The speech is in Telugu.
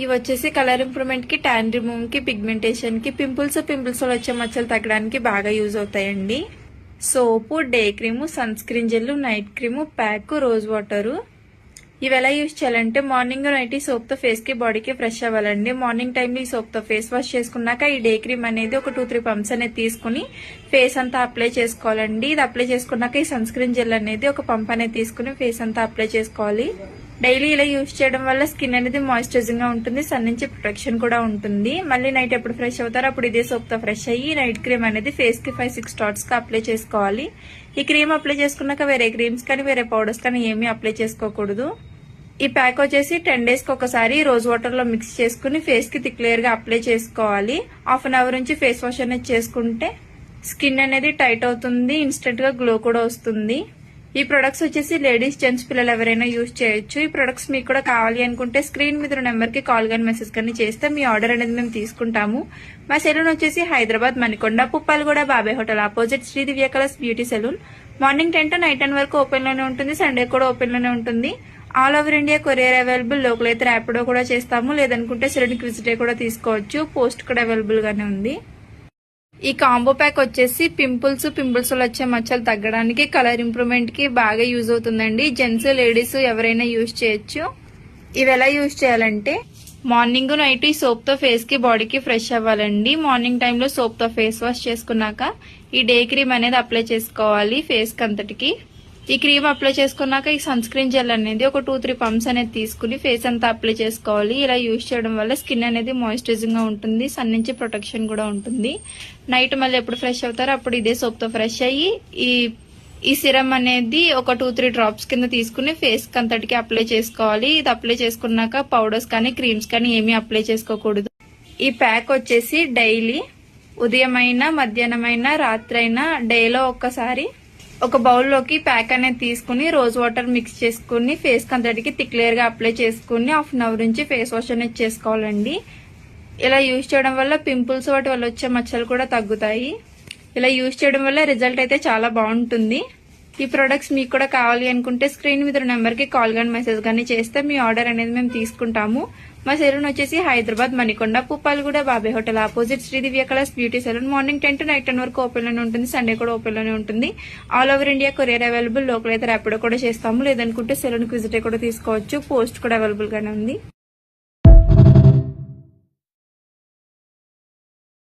ఇవి వచ్చేసి కలర్ ఇంప్రూవ్మెంట్ కి, ట్యాన్ రిమూవ్ కి, పిగ్మెంటేషన్ కి, పింపుల్స్ వచ్చే మచ్చలు తగ్గడానికి బాగా యూజ్ అవుతాయండి. Soap, day cream, sunscreen gel, night cream, pack, rose water. ఇవి ఎలా యూజ్ చేయాలంటే మార్నింగ్ నైట్ ఈ సోప్ తో ఫేస్ కి బాడీకి ఫ్రెష్ అవ్వాలండి. మార్నింగ్ టైంలో ఈ సోప్ తో ఫేస్ వాష్ చేసుకున్నాక ఈ డే క్రీమ్ అనేది ఒక 2-3 పంప్స్ అనేది తీసుకుని ఫేస్ అంతా అప్లై చేసుకోవాలండి. ఇది అప్లై చేసుకున్నాక ఈ సన్ స్క్రీన్ జెల్ అనేది ఒక పంప్ అనేది తీసుకుని ఫేస్ అంతా అప్లై చేసుకోవాలి. డైలీ ఇలా యూజ్ చేయడం వల్ల స్కిన్ అనేది మాయిశ్చరైజింగ్ గా ఉంటుంది, సన్ నుంచి ప్రొటెక్షన్ కూడా ఉంటుంది. మళ్ళీ నైట్ ఎప్పుడు ఫ్రెష్ అవుతారో అప్పుడు ఇదే సోప్ తో ఫ్రెష్ అయ్యి నైట్ క్రీమ్ అనేది ఫేస్ కి 5-6 డాట్స్ గా అప్లై చేసుకోవాలి. ఈ క్రీమ్ అప్లై చేసుకున్నాక వేరే క్రీమ్స్ కానీ వేరే పౌడర్స్ కానీ ఏమీ అప్లై చేసుకోకూడదు. ఈ ప్యాక్ వచ్చేసి 10 days కి ఒకసారి రోజ్ వాటర్ లో మిక్స్ చేసుకుని ఫేస్ కి క్లియర్ గా అప్లై చేసుకోవాలి. హాఫ్ అన్ అవర్ నుంచి ఫేస్ వాష్ అనేది చేసుకుంటే స్కిన్ అనేది టైట్ అవుతుంది, ఇన్స్టెంట్ గా గ్లో కూడా వస్తుంది. ఈ ప్రొడక్ట్స్ వచ్చేసి లేడీస్, జెంట్స్, పిల్లలు ఎవరైనా యూజ్ చేయొచ్చు. ఈ ప్రొడక్ట్స్ మీకు కూడా కావాలి అనుకుంటే స్క్రీన్ మీద నెంబర్ కి కాల్ గానీ మెసేజ్ కానీ చేస్తే మీ ఆర్డర్ అనేది మేము తీసుకుంటాము. మా సెలూన్ వచ్చేసి Hyderabad Manikonda, Puppalaguda, Babai hotel opposite Sri Divya colours beauty salon. Morning 10 to night 10 వరకు ఓపెన్ లోనే ఉంటుంది, సండే కూడా ఓపెన్ లోనే ఉంటుంది. All over India courier available. Local అయితే ర్యాపిడో కూడా చేస్తాము, లేదనుకుంటే సెలూన్ కి విజిట్ కూడా తీసుకోవచ్చు. పోస్ట్ కూడా అవైలబుల్ గానే ఉంది. ఈ కాంబో ప్యాక్ వచ్చేసి పింపుల్స్ వచ్చే మచ్చలు తగ్గడానికి, కలర్ ఇంప్రూవ్మెంట్ కి బాగా యూజ్ అవుతుందండి. జెంట్స్, లేడీస్ ఎవరైనా యూజ్ చేయొచ్చు. ఇవి ఎలా యూజ్ చేయాలంటే మార్నింగ్ నైట్ ఈ సోప్ తో ఫేస్ కి బాడీకి ఫ్రెష్ అవ్వాలండి. మార్నింగ్ టైంలో సోప్ తో ఫేస్ వాష్ చేసుకున్నాక ఈ డే క్రీమ్ అనేది అప్లై చేసుకోవాలి ఫేస్ కి అంతటికి. ఈ క్రీమ్ అప్లై చేసుకున్నాక ఈ సన్ స్క్రీన్ జెల్ అనేది ఒక 2-3 పంప్స్ అనేది తీసుకుని ఫేస్ అంతా అప్లై చేసుకోవాలి. ఇలా యూజ్ చేయడం వల్ల స్కిన్ అనేది మాయిశ్చరైజింగ్ గా ఉంటుంది, సన్ నుంచి ప్రొటెక్షన్ కూడా ఉంటుంది. నైట్ మళ్ళీ ఎప్పుడు ఫ్రెష్ అవుతారో అప్పుడు ఇదే సోప్ తో ఫ్రెష్ అయ్యి ఈ సిరమ్ అనేది ఒక 2-3 డ్రాప్స్ కింద తీసుకుని ఫేస్ కి అంతటికి అప్లై చేసుకోవాలి. ఇది అప్లై చేసుకున్నాక పౌడర్స్ కానీ క్రీమ్స్ కానీ ఏమీ అప్లై చేసుకోకూడదు. ఈ ప్యాక్ వచ్చేసి డైలీ ఉదయం అయినా, మధ్యాహ్నం అయినా, రాత్రి అయినా డేలో ఒక్కసారి ఒక బౌల్లోకి ప్యాక్ అనేది తీసుకుని రోజ్ వాటర్ మిక్స్ చేసుకుని ఫేస్ అంతటికి క్లియర్ గా అప్లై చేసుకుని హాఫ్ అన్ అవర్ నుంచి ఫేస్ వాష్ అనేది చేసుకోవాలండి. ఇలా యూజ్ చేయడం వల్ల పింపుల్స్ వాటి వల్ల వచ్చే మచ్చలు కూడా తగ్గుతాయి. ఇలా యూజ్ చేయడం వల్ల రిజల్ట్ అయితే చాలా బాగుంటుంది. ఈ ప్రొడక్ట్స్ మీకు కూడా కావాలి అనుకుంటే స్క్రీన్ మీద నెంబర్ కి కాల్ గానీ మెసేజ్ గానీ చేస్తే మీ ఆర్డర్ అనేది మేము తీసుకుంటాము. మా సెలూన్ వచ్చేసి Hyderabad Manikonda, Puppalaguda, Babai hotel opposite Sri Divya colours beauty salon. Morning 10 to night 10 వరకు ఓపెన్ లోనే ఉంటుంది, సండే కూడా ఓపెన్ లోనే ఉంటుంది. All over India courier available. Local అయితే ర్యాపిడో కూడా చేస్తాము, లేదనుకుంటే సెలూన్ కి విజిట్ కూడా తీసుకోవచ్చు. పోస్ట్ కూడా అవైలబుల్ గానే ఉంది.